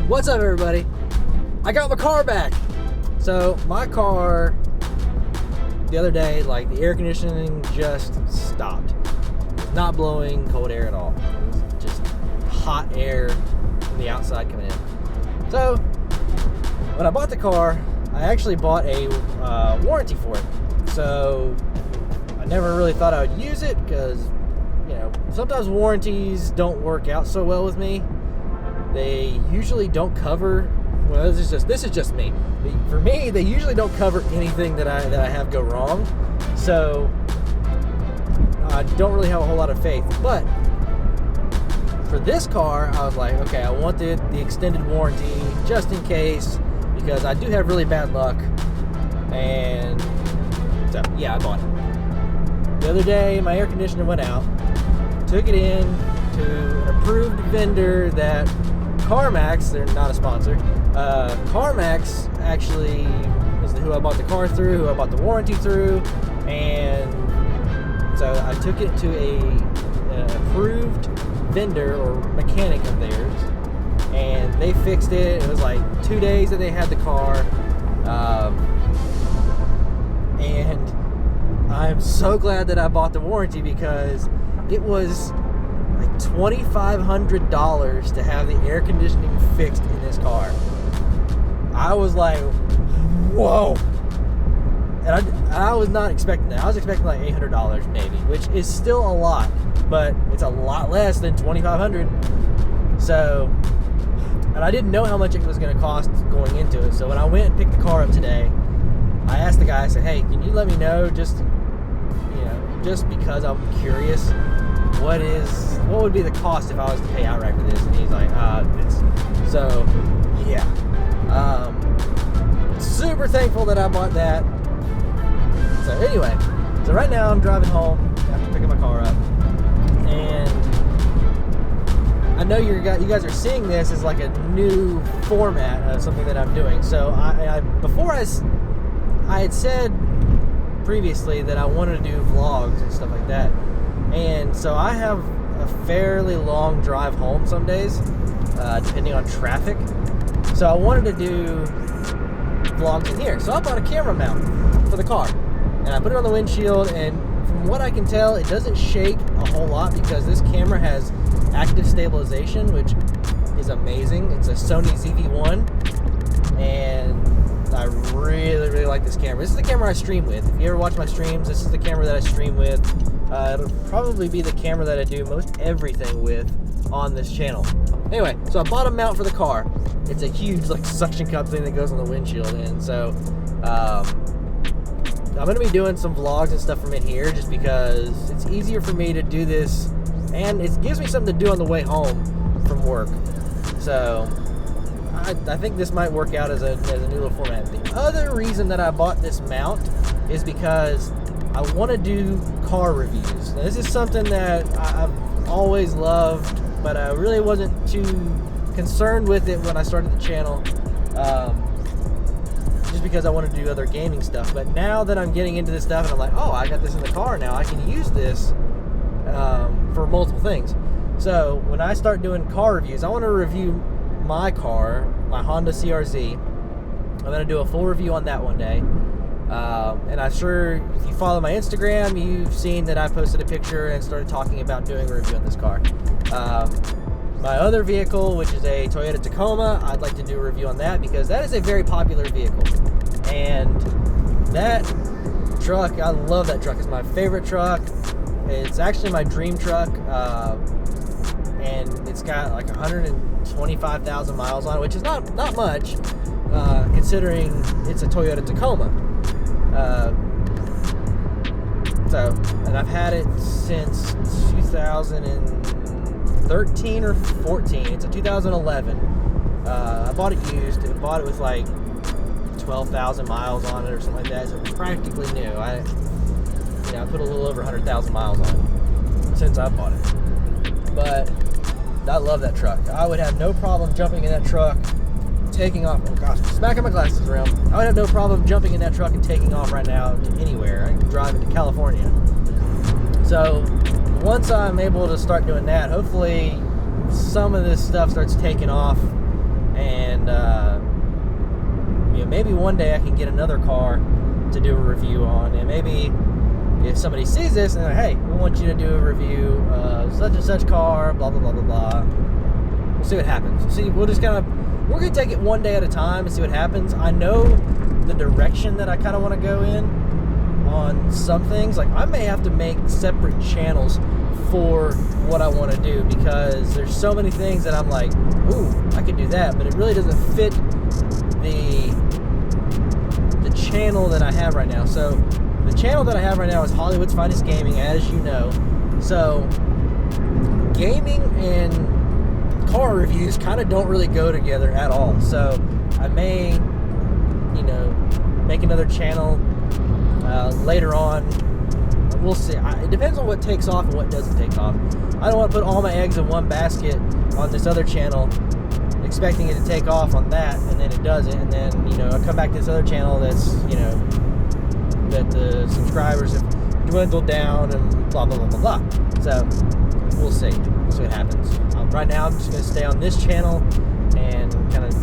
What's up, everybody? I got my car back. So my car, the other day, like, the air conditioning just stopped. It was not blowing cold air at all. It was just hot air from the outside coming in. So when I bought the car, I actually bought a warranty for it. So I never really thought I would use it because, you know, sometimes warranties don't work out so well with me. They usually don't cover. Well, this is just me. For me, they usually don't cover anything that I have go wrong. So I don't really have a whole lot of faith. But for this car, I was like, okay, I wanted the extended warranty just in case, because I do have really bad luck. And so yeah, I bought it. The other day, my air conditioner went out. Took it in to an approved vendor that CarMax, they're not a sponsor. CarMax actually is who I bought the car through, who I bought the warranty through, and so I took it to an approved vendor or mechanic of theirs, and they fixed it. It was like 2 days that they had the car, and I'm so glad that I bought the warranty because it was like $2,500 to have the air conditioning fixed in this car. I was like, whoa. And I was not expecting that. I was expecting like $800 maybe, which is still a lot, but it's a lot less than $2,500. So, and I didn't know how much it was going to cost going into it. So when I went and picked the car up today, I asked the guy, I said, hey, can you let me know just because I'm curious, what would be the cost if I was to pay outright for this? And he's like, this. So, yeah. Super thankful that I bought that. So anyway, so right now I'm driving home after picking my car up, and I know you guys are seeing this as like a new format of something that I'm doing. So I had said previously that I wanted to do vlogs and stuff like that. And so I have a fairly long drive home some days, depending on traffic. So I wanted to do vlogs in here. So I bought a camera mount for the car, and I put it on the windshield, and from what I can tell, it doesn't shake a whole lot because this camera has active stabilization, which is amazing. It's a Sony ZV-1, and I really, really like this camera. This is the camera I stream with. If you ever watch my streams, this is the camera that I stream with. It'll probably be the camera that I do most everything with on this channel. Anyway, so I bought a mount for the car. It's a huge like suction cup thing that goes on the windshield, and so I'm going to be doing some vlogs and stuff from in here just because it's easier for me to do this, and it gives me something to do on the way home from work. So I think this might work out as a new little format. The other reason that I bought this mount is because I want to do car reviews. Now, this is something that I've always loved, but I really wasn't too concerned with it when I started the channel, just because I wanted to do other gaming stuff. But now that I'm getting into this stuff and I'm like, oh, I got this in the car now, I can use this for multiple things. So when I start doing car reviews, I want to review my car, my Honda CRZ. I'm going to do a full review on that one day. And I'm sure if you follow my Instagram, you've seen that I posted a picture and started talking about doing a review on this car. My other vehicle, which is a Toyota Tacoma, I'd like to do a review on that because that is a very popular vehicle. And that truck, I love that truck. It's my favorite truck. It's actually my dream truck. And it's got like 125,000 miles on it, which is not much, considering it's a Toyota Tacoma. And I've had it since 2013 or 14. It's a 2011. I bought it used. I bought it with like 12,000 miles on it or something like that. So it's practically new. I put a little over 100,000 miles on it since I bought it. But I love that truck. I would have no problem jumping in that truck, taking off. Oh gosh, smacking my glasses around. I would have no problem jumping in that truck and taking off right now to anywhere. I can drive it to California. So once I'm able to start doing that, hopefully some of this stuff starts taking off, and maybe one day I can get another car to do a review on, and maybe if somebody sees this and they're like, hey, we want you to do a review of such and such car, blah blah blah blah blah. We'll see what happens. We're gonna take it one day at a time and see what happens. I know the direction that I kind of want to go in on some things. Like, I may have to make separate channels for what I want to do, because there's so many things that I'm like, ooh, I could do that, but it really doesn't fit the channel that I have right now. So the channel that I have right now is Hollywood's Finest Gaming, as you know. So gaming and car reviews kind of don't really go together at all. So I may, make another channel later on. We'll see. It depends on what takes off and what doesn't take off. I don't want to put all my eggs in one basket on this other channel, expecting it to take off on that, and then it doesn't, and then, I come back to this other channel that's, that the subscribers have dwindled down and blah, blah, blah, blah, blah. So, we'll see. We'll see what happens. Right now, I'm just going to stay on this channel and kind of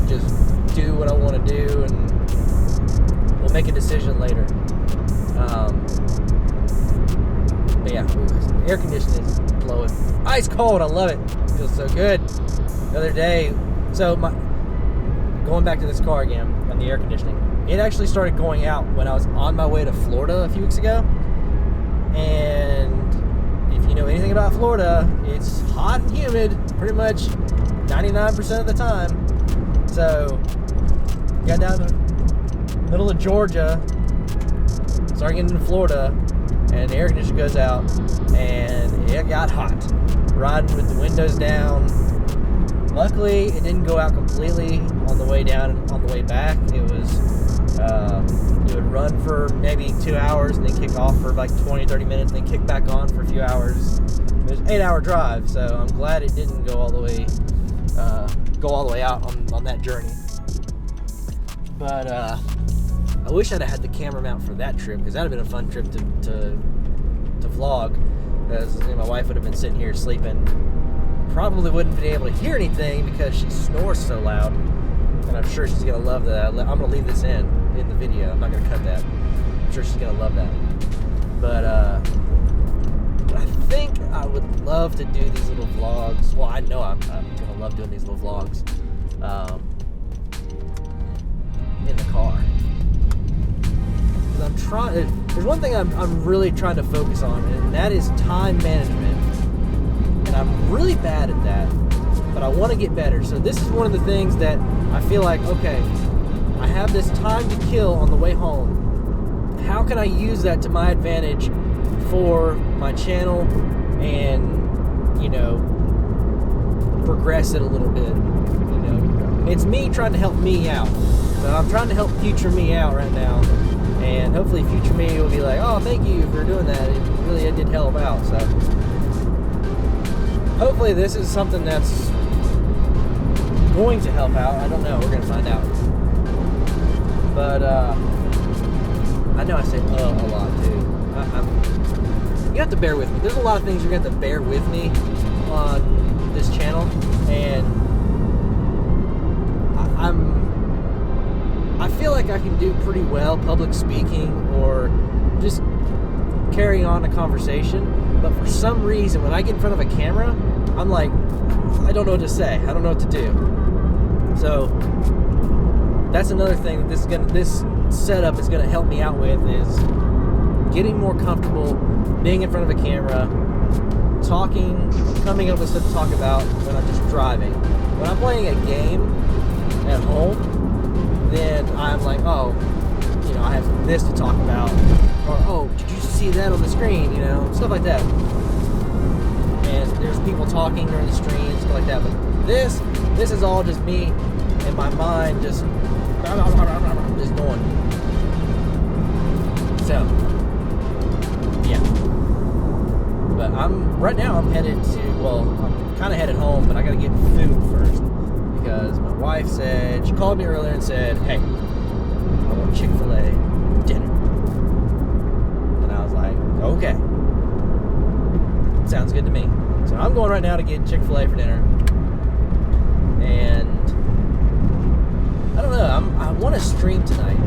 just do what I want to do, and we'll make a decision later. But yeah, air conditioning is blowing. Ice cold, I love it. It feels so good. The other day, going back to this car again on the air conditioning, it actually started going out when I was on my way to Florida a few weeks ago. And if you know anything about Florida, it's hot and humid pretty much 99% of the time. So, got down to the middle of Georgia, started getting into Florida, and the air conditioner goes out, and it got hot. Riding with the windows down. Luckily, it didn't go out completely on the way down and on the way back. It was, it would run for maybe 2 hours and then kick off for like 20, 30 minutes and then kick back on for a few hours. It was an 8-hour drive, so I'm glad it didn't go all the way out on that journey. But I wish I'd have had the camera mount for that trip, because that would have been a fun trip to vlog. Because my wife would have been sitting here sleeping. Probably wouldn't be able to hear anything because she snores so loud. And I'm sure she's going to love that. I'm going to leave this in the video. I'm not going to cut that. I'm sure she's going to love that. But I think I would love to do these little vlogs. Well, I know I'm going to love doing these little vlogs in the car. I'm trying. There's one thing I'm really trying to focus on, and that is time management. And I'm really bad at that, but I want to get better. So this is one of the things that I feel like, okay, I have this time to kill on the way home. How can I use that to my advantage for my channel and, progress it a little bit? It's me trying to help me out. So I'm trying to help future me out right now. And hopefully future me will be like, oh, thank you for doing that. It did help out. So hopefully this is something that's going to help out. I don't know. We're going to find out. But I know I say a lot too. You have to bear with me. There's a lot of things you're going to have to bear with me on this channel. And I feel like I can do pretty well public speaking or just carrying on a conversation, but for some reason when I get in front of a camera, I'm like, I don't know what to say. I don't know what to do. So that's another thing that this setup is gonna help me out with, is getting more comfortable being in front of a camera, talking, coming up with stuff to talk about when I'm just driving. When I'm playing a game at home, then I'm like, oh, I have this to talk about, or oh, did you see that on the screen? Stuff like that. And there's people talking during the stream, stuff like that. But this is all just me and my mind just going. So yeah. But right now I'm headed to, I'm kind of headed home, but I gotta get food first. Because my wife said, she called me earlier and said, hey, I want Chick-fil-A dinner. And I was like, okay. Sounds good to me. So I'm going right now to get Chick-fil-A for dinner. And I don't know, stream tonight,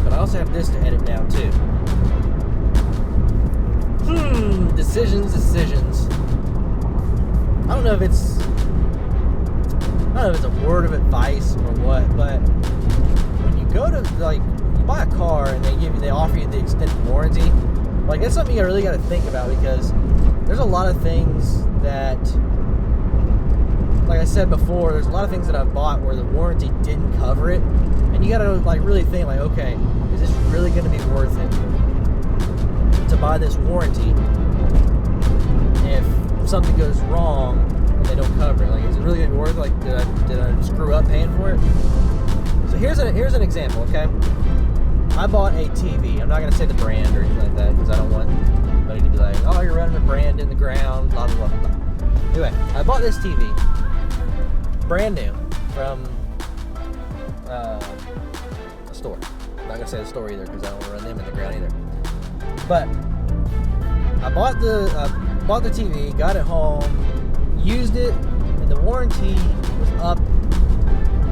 but I also have this to edit down too. Decisions. I don't know if it's a word of advice or what, but when you go to, like, you buy a car and they offer you the extended warranty, like, that's something you really got to think about, because there's a lot of things that, like I said before, there's a lot of things that I've bought where the warranty didn't cover it, and you got to, like, really think, like, okay, is this really going to be worth it to buy this warranty if something goes wrong and they don't cover it? Like, is it really going to be worth it? Like, did I screw up paying for it? So here's an example, okay? I bought a TV. I'm not going to say the brand or anything like that, because I don't want anybody to be like, oh, you're running a brand in the ground, blah, blah, blah, blah. Anyway, I bought this TV, brand new, from a store. I'm not going to say the store either, because I don't want to run them in the ground either. But I bought the TV, got it home, used it, and the warranty was up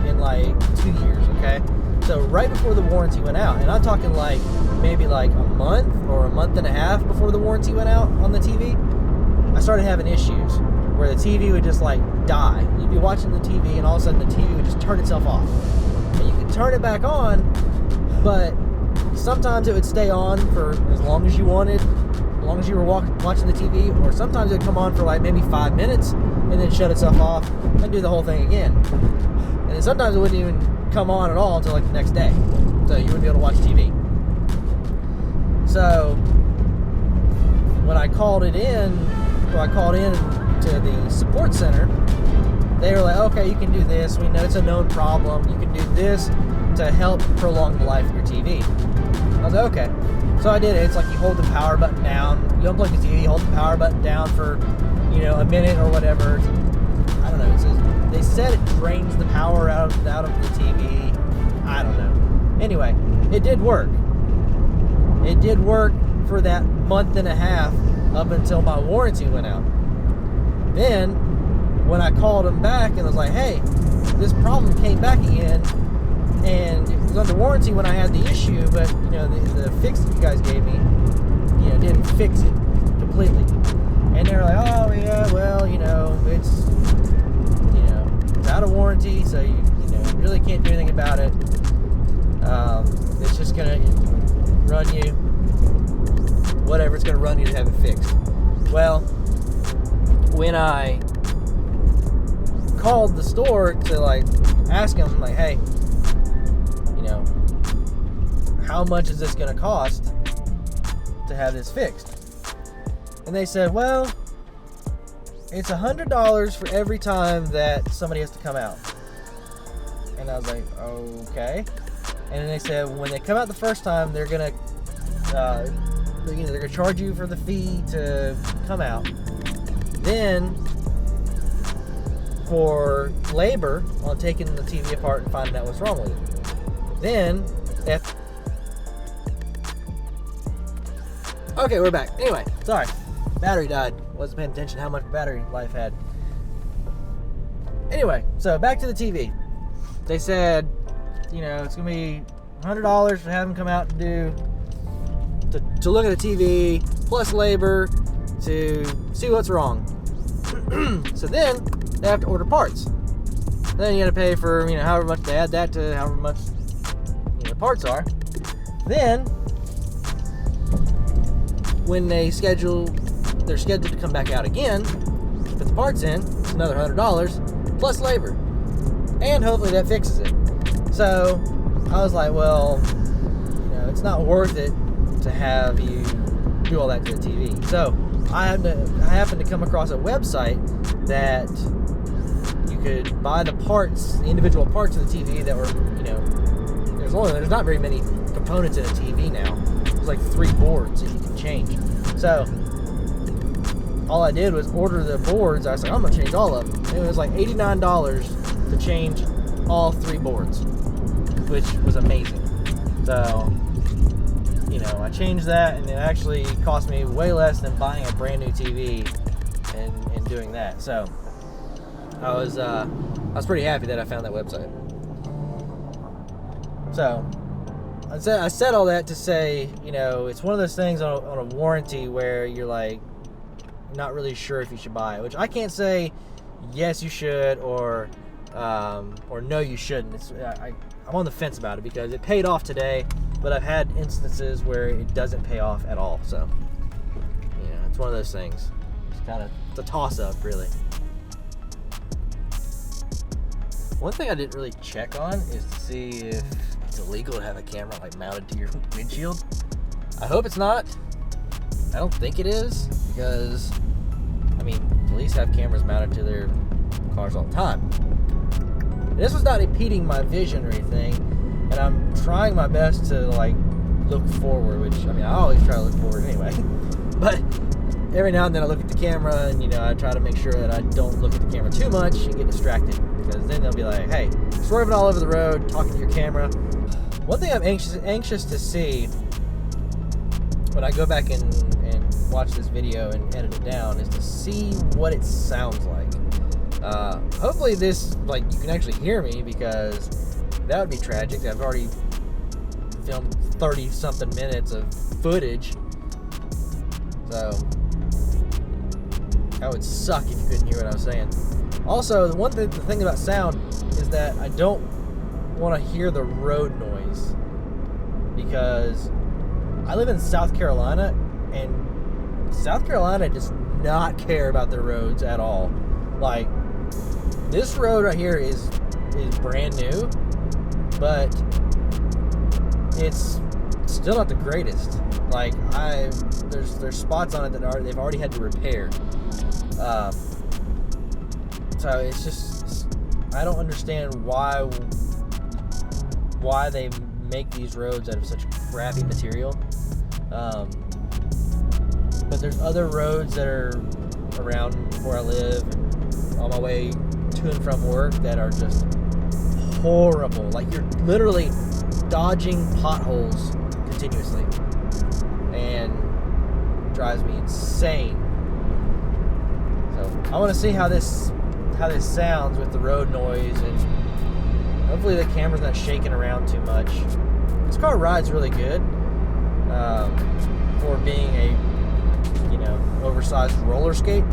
in like 2 years, okay? So right before the warranty went out, and I'm talking like maybe like a month or a month and a half before the warranty went out on the TV, I started having issues where the TV would just like die. You'd be watching the TV and all of a sudden the TV would just turn itself off. And you could turn it back on, but sometimes it would stay on for as long as you wanted, as long as you were watching the TV, or sometimes it would come on for like maybe 5 minutes and then shut itself off and do the whole thing again. And then sometimes it wouldn't even come on at all until like the next day, so you wouldn't be able to watch TV. So when I called in to the support center, they were like, okay, you can do this, we know it's a known problem, you can do this to help prolong the life of your TV. I was like, okay. So I did it. It's like you hold the power button down, you unplug the TV, hold the power button down for, a minute or whatever. I don't know. They said it drains the power out of the TV. I don't know. Anyway, it did work. It did work for that month and a half up until my warranty went out. Then, when I called them back and was like, hey, this problem came back again, and it was under warranty when I had the issue, but the fix that you guys gave me, didn't fix it completely. And they were like, oh yeah, well, it's out of warranty, so you really can't do anything about it. It's just gonna run you whatever it's gonna run you to have it fixed. Well, when I called the store to like ask them, like, hey, how much is this gonna cost to have this fixed? And they said, well, it's $100 for every time that somebody has to come out. And I was like, okay. And then they said, when they come out the first time, they're gonna charge you for the fee to come out. Then, for labor on taking the TV apart and finding out what's wrong with it. Then, okay, we're back. Anyway, sorry. Battery died. Wasn't paying attention how much battery life had. Anyway, so back to the TV. They said, it's going to be $100 for having them come out to look at the TV, plus labor to see what's wrong. So then, they have to order parts. Then you got to pay for, however much they add that to however much parts are. Then, when they're scheduled to come back out again, put the parts in, it's another $100 plus labor, and hopefully that fixes it. So I was like, well, it's not worth it to have you do all that to the TV. So I happened to come across a website that you could buy the individual parts of the TV that were, there's not very many components in a TV now. There's like 3 boards that you can change. So all I did was order the boards. I was like, I'm gonna change all of them. And it was like $89 to change all 3 boards, which was amazing. So, I changed that, and it actually cost me way less than buying a brand new TV and doing that. So I was pretty happy that I found that website. So I said all that to say, you know, it's one of those things on a warranty where you're like not really sure if you should buy it, which I can't say yes you should or no you shouldn't. I'm on the fence about it because it paid off today, but I've had instances where it doesn't pay off at all. So yeah, it's one of those things. It's a toss-up, really. One thing I didn't really check on is to see if it's illegal to have a camera like mounted to your windshield. I hope it's not. I don't think it is, because I mean, police have cameras mounted to their cars all the time. This was not impeding my vision or anything, and I'm trying my best to like look forward, which I mean I always try to look forward anyway. But every now and then I look at the camera, and you know, I try to make sure that I don't look at the camera too much and get distracted, because then they'll be like, hey, swerving all over the road, talking to your camera. One thing I'm anxious to see when I go back and watch this video and edit it down is to see what it sounds like. Hopefully this, like, you can actually hear me, because that would be tragic. I've already filmed 30 something minutes of footage, so that would suck if you couldn't hear what I was saying. Also, the thing about sound is that I don't want to hear the road noise, because I live in South Carolina, and South Carolina does not care about their roads at all. Like, this road right here is brand new, but it's still not the greatest. Like, there's spots on it that they've already had to repair. So it's just, I don't understand why they make these roads out of such crappy material. But there's other roads that are around where I live, on my way to and from work, that are just horrible. Like, you're literally dodging potholes continuously, and it drives me insane. So I want to see how this sounds with the road noise, and hopefully the camera's not shaking around too much. This car rides really good for being a, you know, oversized roller skate.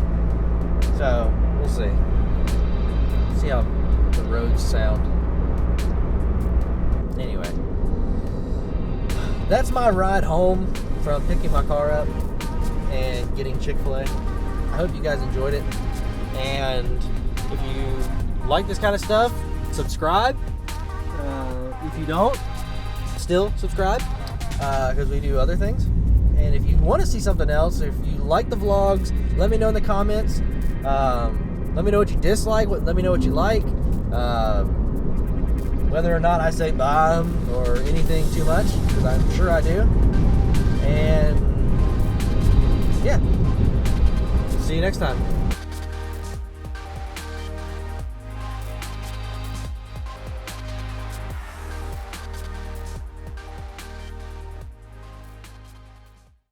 So we'll see. See how the roads sound. Anyway, that's my ride home from picking my car up and getting Chick-fil-A. I hope you guys enjoyed it. And if you like this kind of stuff, subscribe. If you don't, still subscribe, because we do other things. And if you want to see something else, if you like the vlogs, let me know in the comments. Let me know what you dislike. Let me know what you like. Whether or not I say buy them or anything too much, because I'm sure I do. And yeah, see you next time.